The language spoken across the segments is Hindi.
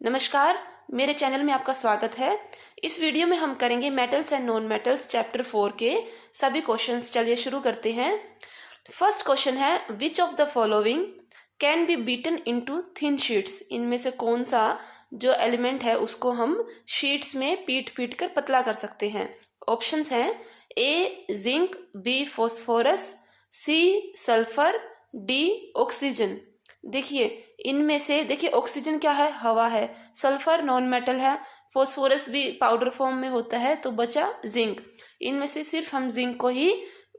नमस्कार, मेरे चैनल में आपका स्वागत है। इस वीडियो में हम करेंगे metals and non metals chapter 4 के सभी क्वेश्चंस। चलिए शुरू करते हैं। फर्स्ट क्वेश्चन है, which of the following can be beaten into thin sheets. इनमें से कौन सा जो एलिमेंट है उसको हम शीट्स में पीट पीट कर पतला कर सकते हैं। ऑप्शंस हैं A zinc, B phosphorus, C sulphur, D oxygen. देखिए इनमें से ऑक्सीजन क्या है, हवा है, सल्फर नॉन मेटल है, फॉस्फोरस भी पाउडर फॉर्म में होता है, तो बचा जिंक। इनमें से सिर्फ हम जिंक को ही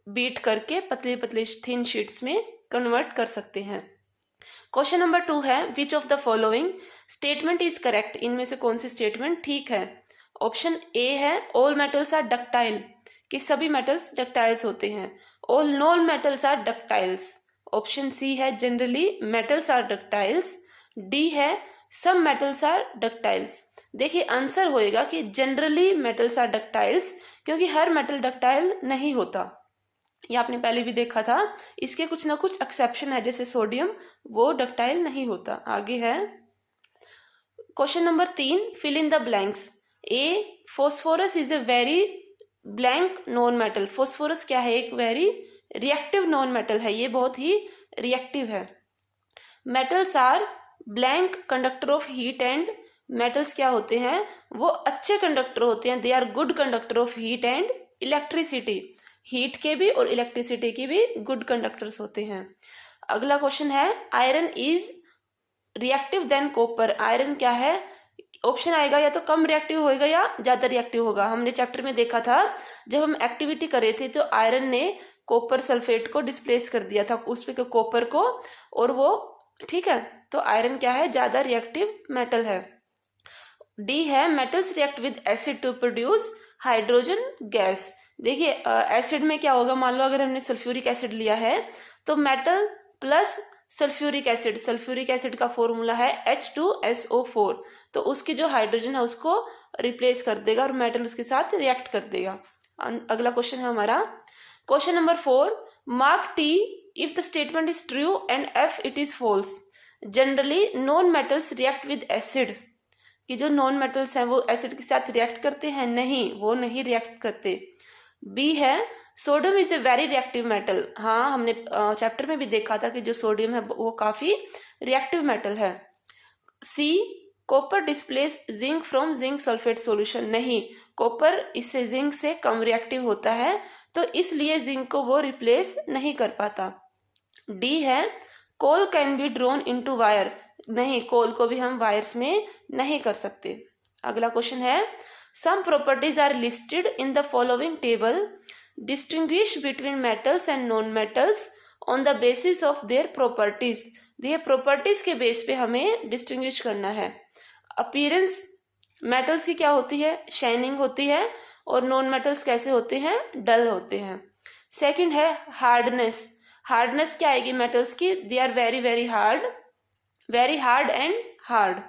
बीट करके पतले पतले थिन शीट्स में कन्वर्ट कर सकते हैं। क्वेश्चन नंबर 2 है, which of the following statement is correct. इनमें से कौन सी स्टेटमेंट ठीक है। ऑप्शन ए है, ऑल मेटल्स आर डक्टाइल, कि सभी मेटल्स डक्टाइल्स होते हैं। All non metals are ductiles. Option C है, generally metals are ductiles. D है, सम मेटल्स आर डक्टाइल्स। देखिए आंसर होएगा कि जनरली मेटल्स आर डक्टाइल्स, क्योंकि हर मेटल डक्टाइल नहीं होता। ये आपने पहले भी देखा था। इसके कुछ ना कुछ एक्सेप्शन है, जैसे सोडियम, वो डक्टाइल नहीं होता। आगे है question number 3, fill in the blanks. A phosphorus is a very blank non metal. Phosphorus क्या है, एक वेरी रिएक्टिव नॉन मेटल है, ये बहुत ही रिएक्टिव है। Metals are blank conductor of heat and, metals क्या होते हैं, वो अच्छे कंडक्टर होते हैं। They are good conductor of heat and electricity. Heat के भी और इलेक्ट्रिसिटी के भी गुड कंडक्टर्स होते हैं। अगला क्वेश्चन है, iron is reactive than copper. Iron क्या है, ऑप्शन आएगा या तो कम रिएक्टिव होएगा या ज्यादा रिएक्टिव होगा। हमने चैप्टर में देखा था, जब हम एक्टिविटी कर रहे थे तो आयरन ने कॉपर सल्फेट को डिस्प्लेस कर दिया था, उस पे कॉपर को, और वो ठीक है, तो आयरन क्या है, ज्यादा रिएक्टिव मेटल है। डी है, metals react with acid to produce hydrogen gas. देखिए एसिड में क्या होगा, मान लो अगर हमने सल्फ्यूरिक एसिड लिया है तो metal plus sulphuric acid, sulphuric acid का फॉर्मूला है H2SO4, तो उसकी जो हाइड्रोजन है उसको रिप्लेस कर देगा और मेटल उसके साथ रिएक्ट कर देगा। अगला क्वेश्चन है हमारा question number 4, mark T if the statement is true and F it is false. Generally non metals react with acid, कि जो नॉन मेटल्स हैं वो एसिड के साथ रिएक्ट करते हैं, नहीं, वो नहीं रिएक्ट करते। बी है, sodium is a very reactive metal. हाँ, हमने चैप्टर में भी देखा था कि जो सोडियम है वो काफी रिएक्टिव मेटल है। C, copper displace zinc from zinc sulphate solution. नहीं, कॉपर इससे जिंक से कम रिएक्टिव होता है, तो इसलिए जिंक को वो रिप्लेस नहीं कर पाता। डी है, coal can be drawn into wire. नहीं, कोल को भी हम वायर्स में नहीं कर सकते। अगला क्वेश्चन है, some properties are listed in the following table, distinguish between metals and non metals on the basis of their properties. ये प्रॉपर्टीज के बेस पे हमें डिस्टिंग्विश करना है। अपीयरेंस, मेटल्स की क्या होती है, शाइनिंग होती है, और नॉन मेटल्स कैसे होते हैं, डल होते हैं। सेकंड है हार्डनेस। हार्डनेस क्या आएगी मेटल्स की, they are very very hard and hard.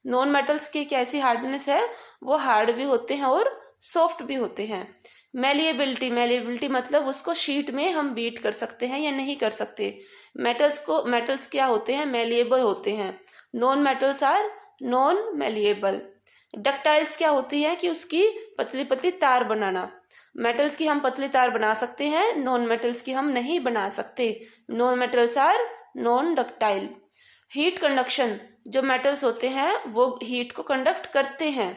Non metals की कैसी हार्डनेस है, वो हार्ड भी होते हैं और सॉफ्ट भी होते हैं। मेलिएबिलिटी, मेलिएबिलिटी मतलब उसको शीट में हम बीट कर सकते हैं या नहीं कर सकते। मेटल्स क्या होते हैं, मेलिएबल होते हैं। Non metals are non malleable. Ductiles क्या होती है, कि उसकी पतली पतली तार बनाना। मेटल्स की हम पतली तार बना सकते हैं, नॉन मेटल्स की हम नहीं बना सकते। Non metals are non ductile. Heat conduction, जो मेटल्स होते हैं वो हीट को कंडक्ट करते हैं।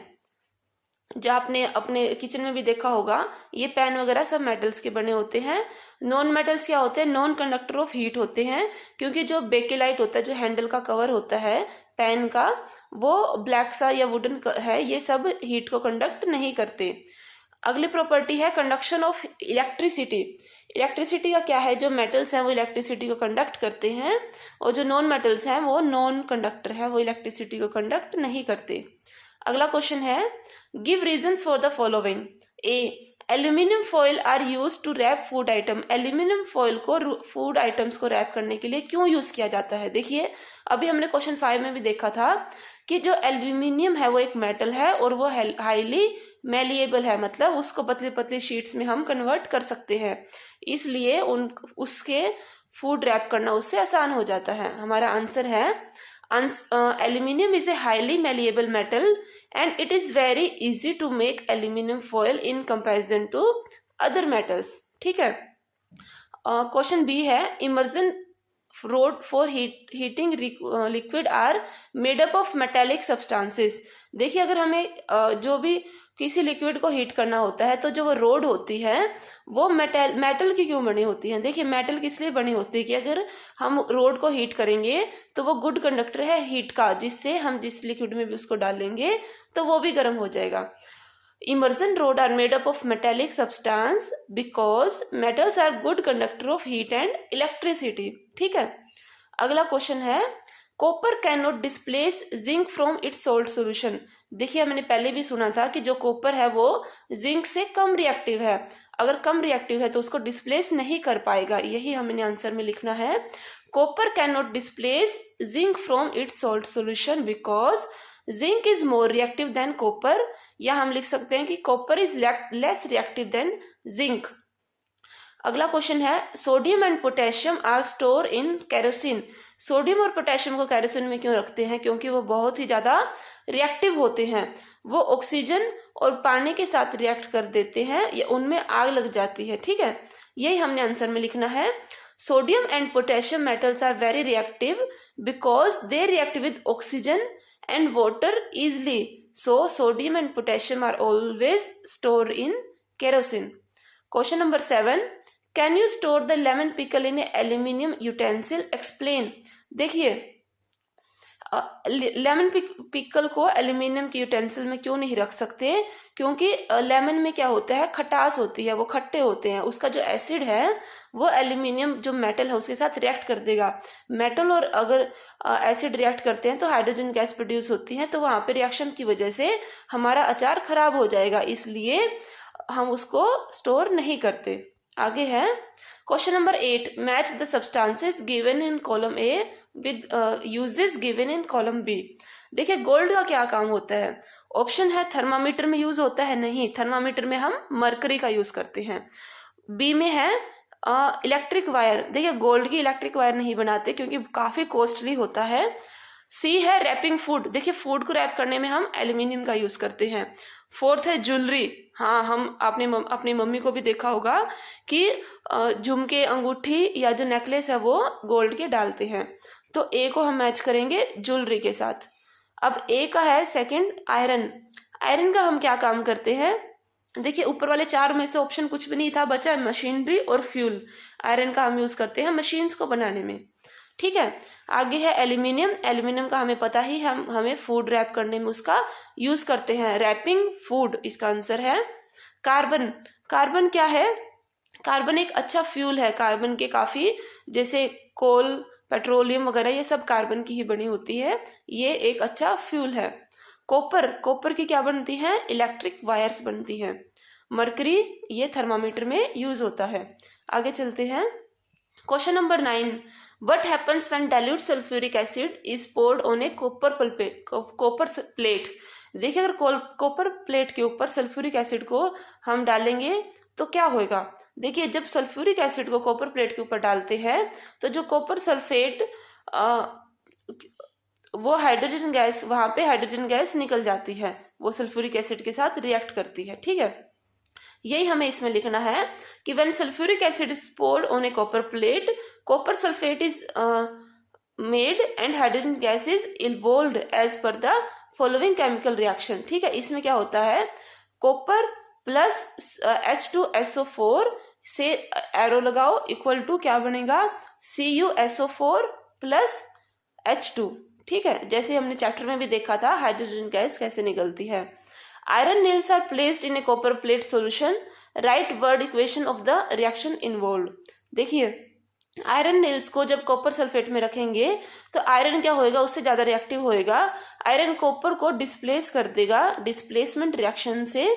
जो आपने अपने किचन में भी देखा होगा, ये पैन वगैरह सब मेटल्स के बने होते हैं। नॉन मेटल्स क्या होते हैं, नॉन कंडक्टर ऑफ हीट होते हैं, क्योंकि जो बेकेलाइट होता है, जो हैंडल का कवर होता है पैन का, वो ब्लैक सा या वुडन है, ये सब हीट को कंडक्ट नहीं करते। अगली प्रॉपर्टी है कंडक्शन ऑफ इलेक्ट्रिसिटी। इलेक्ट्रिसिटी का क्या है, जो मेटल्स हैं वो इलेक्ट्रिसिटी को कंडक्ट करते हैं, और जो नॉन मेटल्स हैं वो नॉन कंडक्टर है, वो इलेक्ट्रिसिटी को कंडक्ट नहीं करते। अगला क्वेश्चन है, give reasons for the following. A, aluminium foil are use to wrap food item. Aluminium foil को फूड आइटम्स को रैप करने के लिए क्यों यूज किया जाता है। देखिए अभी हमने क्वेश्चन 5 में भी देखा था कि जो एल्यूमिनियम है वो एक मेटल है और वो हाईली मेलिएबल है, मतलब उसको पतली पतली शीट्स में हम कन्वर्ट कर सकते हैं, इसलिए उसके फूड रैप करना उससे आसान हो जाता है। हमारा आंसर है Aluminium is a highly malleable metal and it is very easy to make aluminum foil in comparison to other metals. ठीक है. क्वेश्चन बी है, immersion rod for heating liquid are made up of metallic substances. देखिए, अगर हमें जो भी किसी लिक्विड को हीट करना होता है तो जो वो रोड होती है वो मेटल की क्यों बनी होती है. देखिए, मेटल किस लिए बनी होती है कि अगर हम रोड को हीट करेंगे तो वो गुड कंडक्टर है हीट का, जिससे हम जिस लिक्विड में भी उसको डालेंगे तो वो भी गर्म हो जाएगा. Immersion rod are made up of metallic substance because metals are good conductor of heat and electricity. ठीक है. अगला क्वेश्चन है, copper can not displace zinc from its salt solution. देखिए, मैंने पहले भी सुना था कि जो कॉपर है वो जिंक से कम रिएक्टिव है. अगर कम रिएक्टिव है तो उसको डिस्प्लेस नहीं कर पाएगा. यही हमें आंसर में लिखना है, copper can not displace zinc from its salt solution because zinc is more reactive than copper. या हम लिख सकते हैं कि copper is less reactive than zinc. अगला क्वेश्चन है, sodium and potassium are store in kerosene. Sodium और पोटेशियम को केरोसिन में क्यों रखते हैं? क्योंकि वो बहुत ही ज्यादा रिएक्टिव होते हैं. वो ऑक्सीजन और पानी के साथ रिएक्ट कर देते हैं या उनमें आग लग जाती है. ठीक है, यही हमने आंसर में लिखना है. Sodium and potassium metals are very reactive because they react with oxygen and water easily. So sodium and potassium are always stored in kerosene. Question number 7. Can you store the lemon pickle in an aluminium utensil? Explain. देखिए, लेमन पिकल को एल्यूमिनियम के यूटेंसिल में क्यों नहीं रख सकते? क्योंकि लेमन में क्या होता है, खटास होती है, वो खट्टे होते हैं. उसका जो एसिड है वो एल्यूमिनियम जो मेटल है उसके साथ रिएक्ट कर देगा. मेटल और अगर एसिड रिएक्ट करते हैं तो हाइड्रोजन गैस प्रोड्यूस होती है, तो वहां पे रिएक्शन की वजह से हमारा अचार खराब हो जाएगा, इसलिए हम उसको स्टोर नहीं करते. आगे है question number 8. Match the substances given in column A with uses given in column B. देखिए, गोल्ड का क्या काम होता है? ऑप्शन है थर्मामीटर में यूज होता है. नहीं, थर्मामीटर में हम मरकरी का यूज करते हैं. बी में है इलेक्ट्रिक वायर. देखिए, गोल्ड की इलेक्ट्रिक वायर नहीं बनाते क्योंकि काफी कॉस्टली होता है. सी है रैपिंग फूड. देखिए, फूड को रैप करने में हम एल्यूमिनियम का यूज करते हैं. फोर्थ है ज्वेलरी. हाँ, हम आपने अपनी मम्मी को भी देखा होगा कि झुमके, अंगूठी या जो नेकलेस है वो गोल्ड के डालते हैं. तो ए को हम मैच करेंगे ज्वेलरी के साथ. अब ए का है सेकंड आयरन. आयरन का हम क्या काम करते हैं? देखिए, ऊपर वाले 4 में से ऑप्शन कुछ भी नहीं था, बचा है मशीनरी और फ्यूल. आयरन का हम यूज करते हैं मशीन्स को बनाने में. ठीक है, आगे है एल्यूमिनियम. एल्यूमिनियम का हमें पता ही, हमें फूड रैप करने में उसका यूज करते हैं, रैपिंग फूड इसका आंसर है. कार्बन. कार्बन क्या है? कार्बन एक अच्छा फ्यूल है. कार्बन के काफी, जैसे कोल, पेट्रोलियम वगैरह, ये सब कार्बन की ही बनी होती है. ये एक अच्छा फ्यूल है. कॉपर. कॉपर की क्या बनती है? इलेक्ट्रिक वायर्स बनती है. मरकरी, ये थर्मामीटर में यूज होता है. आगे चलते हैं. Question number 9. What happens when dilute sulfuric acid is poured on a copper plate? देखिए, अगर कॉपर प्लेट के ऊपर सल्फ्यूरिक एसिड को हम डालेंगे तो क्या होगा? देखिए, जब सल्फ्यूरिक एसिड को कॉपर प्लेट के ऊपर डालते हैं तो जो कॉपर सल्फेट वो हाइड्रोजन गैस, वहां पे हाइड्रोजन गैस निकल जाती है, वो सल्फ्यूरिक एसिड के साथ रिएक्ट करती है. ठीक है, यही हमें इसमें लिखना है कि when sulfuric acid is poured on a copper plate, copper sulfate is made and hydrogen gas is involved as per the following chemical reaction. ठीक है, इसमें क्या होता है? कॉपर प्लस H2SO4 से एरो लगाओ, इक्वल टू क्या बनेगा? CuSO4 plus H2. ठीक है, जैसे हमने चैप्टर में भी देखा था हाइड्रोजन गैस कैसे निकलती है. Iron nails are placed in a copper plate solution. Write word equation of the reaction involved. देखिए, आयरन नेल्स को जब कॉपर सल्फेट में रखेंगे तो आयरन क्या होएगा? उससे ज्यादा रिएक्टिव होएगा. आयरन कॉपर को डिस्प्लेस कर देगा डिस्प्लेसमेंट रिएक्शन से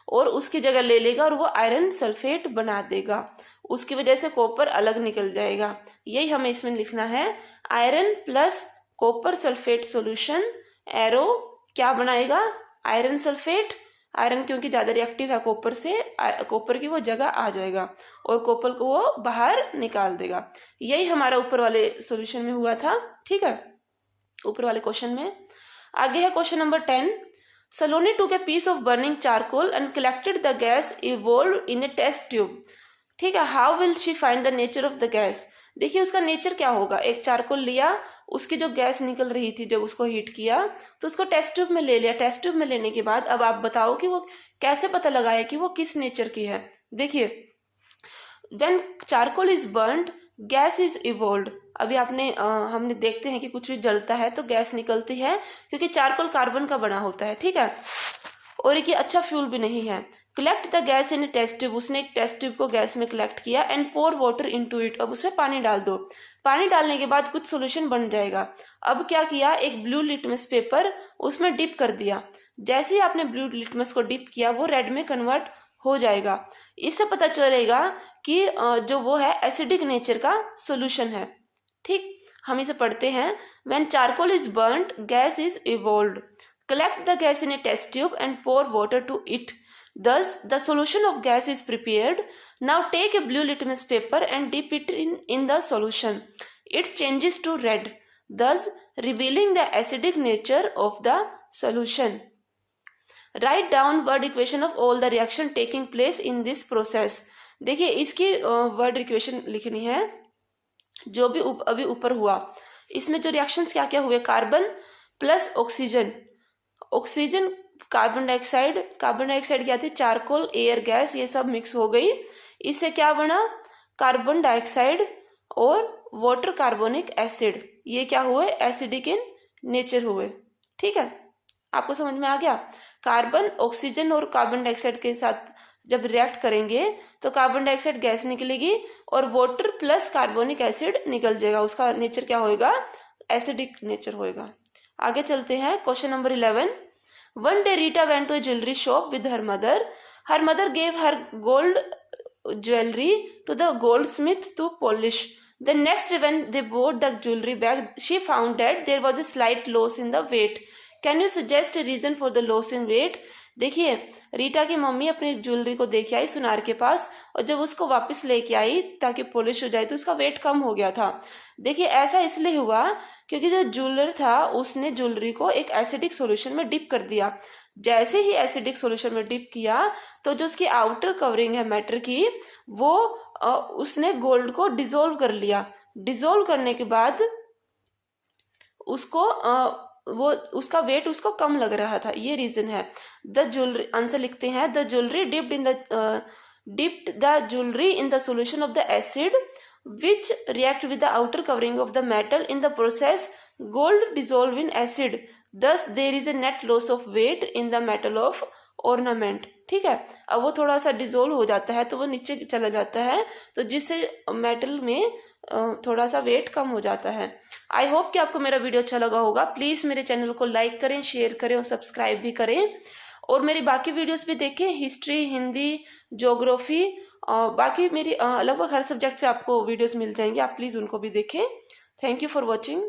और उसकी जगह ले लेगा और वो आयरन सल्फेट बना देगा. उसकी वजह से कॉपर अलग निकल जाएगा. यही हमें इसमें लिखना है. Iron plus copper sulphate solution, arrow क्या बनाएगा? Iron sulphate. आयरन क्योंकि ज्यादा रिएक्टिव है कॉपर से, कॉपर की वो जगह आ जाएगा और कॉपर को वो बाहर निकाल देगा. यही हमारा ऊपर वाले सॉल्यूशन में हुआ था. ठीक है, ऊपर वाले क्वेश्चन में। आगे है question number 10। Saloni took a piece of burning charcoal and collected the gas evolve in a test tube. ठीक है, how will she find the nature of the gas. देखिए उसका नेचर क्या होगा, एक चारकोल लिया, उसकी जो गैस निकल रही थी जब उसको हीट किया तो उसको टेस्ट ट्यूब में ले लिया। टेस्ट ट्यूब में लेने के बाद अब आप बताओ कि वो कैसे पता लगाए कि वो किस नेचर की है। देखिए when charcoal is burned gas is evolved. अभी हमने देखते हैं कि कुछ भी जलता है तो गैस निकलती है क्योंकि चारकोल कार्बन का बना होता है। ठीक है, और ये अच्छा फ्यूल भी नहीं है। Collect the gas in a test tube, उसने एक टेस्ट ट्यूब को गैस में कलेक्ट किया and pour water into it. अब उसमें पानी डाल दो। पानी डालने के बाद कुछ सोल्यूशन बन जाएगा। अब क्या किया, एक ब्लू लिटमस पेपर उसमें डिप कर दिया। जैसे ही आपने ब्लू लिटमस को डिप किया वो रेड में कन्वर्ट हो जाएगा। इससे पता चलेगा कि जो वो है एसिडिक नेचर का सोल्यूशन है। ठीक, हम इसे पढ़ते हैं। When charcoal is burned gas is evolved. Collect the gas in a test tube and pour water to it. Thus, the solution of gas is prepared. Now take a blue litmus paper and dip it in the solution. It changes to red, thus revealing the acidic nature of the solution. Write down word equation of all the reaction taking place in this process. देखिए इसकी वर्ड इक्वेशन लिखनी है जो भी अभी ऊपर हुआ। इसमें जो रिएक्शंस क्या क्या हुए, carbon plus oxygen, oxygen carbon dioxide क्या थी, चारकोल, एयर गैस, ये सब मिक्स हो गई। इससे क्या बना, कार्बन डाइऑक्साइड और वाटर कार्बोनिक एसिड। ये क्या हुए, एसिडिक इन नेचर हुए। ठीक है, आपको समझ में आ गया। कार्बन, ऑक्सीजन और कार्बन डाइऑक्साइड के साथ जब रिएक्ट करेंगे तो कार्बन डाइऑक्साइड गैस निकलेगी और वाटर प्लस कार्बोनिक एसिड निकल जाएगा। उसका नेचर क्या होएगा, एसिडिक नेचर होएगा। आगे चलते हैं, question number 11। One day Rita went to a jewellery shop with her mother. Her mother gave her gold jewellery to the goldsmith to polish. The next when they bought the jewelry bag, she found that there was a slight loss in the weight. Can you suggest a reason for the loss in weight? देखिए रीटा की मम्मी अपनी ज्वेलरी को देख आई सुनार के पास और जब उसको वापस लेके आई ताकि पॉलिश हो जाए तो उसका वेट कम हो गया था। देखिए ऐसा इसलिए हुआ क्योंकि जो ज्वेलर था उसने ज्वेलरी को एक एसिडिक सॉल्यूशन में डिप कर दिया। जैसे ही एसिडिक सॉल्यूशन में डिप किया तो जो उसकी आउटर कवरिंग है मैटर की वो उसने गोल्ड को डिसॉल्व कर लिया। डिसॉल्व करने के बाद उसको वो उसका वेट उसको कम लग रहा था, ये रीजन है। द ज्वेलरी, आंसर लिखते हैं, the jewellery dipped the jewelry in the solution of the acid which react with the outer covering of the metal. In the process gold dissolve in acid, thus there is a net loss of weight in the metal of ornament. ठीक है, अब वो थोड़ा सा डिसॉल्व हो जाता है तो वो नीचे चला जाता है तो जिससे मेटल में थोड़ा सा वेट कम हो जाता है। आई होप कि आपको मेरा वीडियो अच्छा लगा होगा। प्लीज़ मेरे चैनल को लाइक करें, शेयर करें और सब्सक्राइब भी करें और मेरी बाकी वीडियोस भी देखें, हिस्ट्री, हिंदी, ज्योग्राफी और बाकी मेरी लगभग हर सब्जेक्ट पे आपको वीडियोस मिल जाएंगे। आप प्लीज़ उनको भी देखें। Thank you for watching.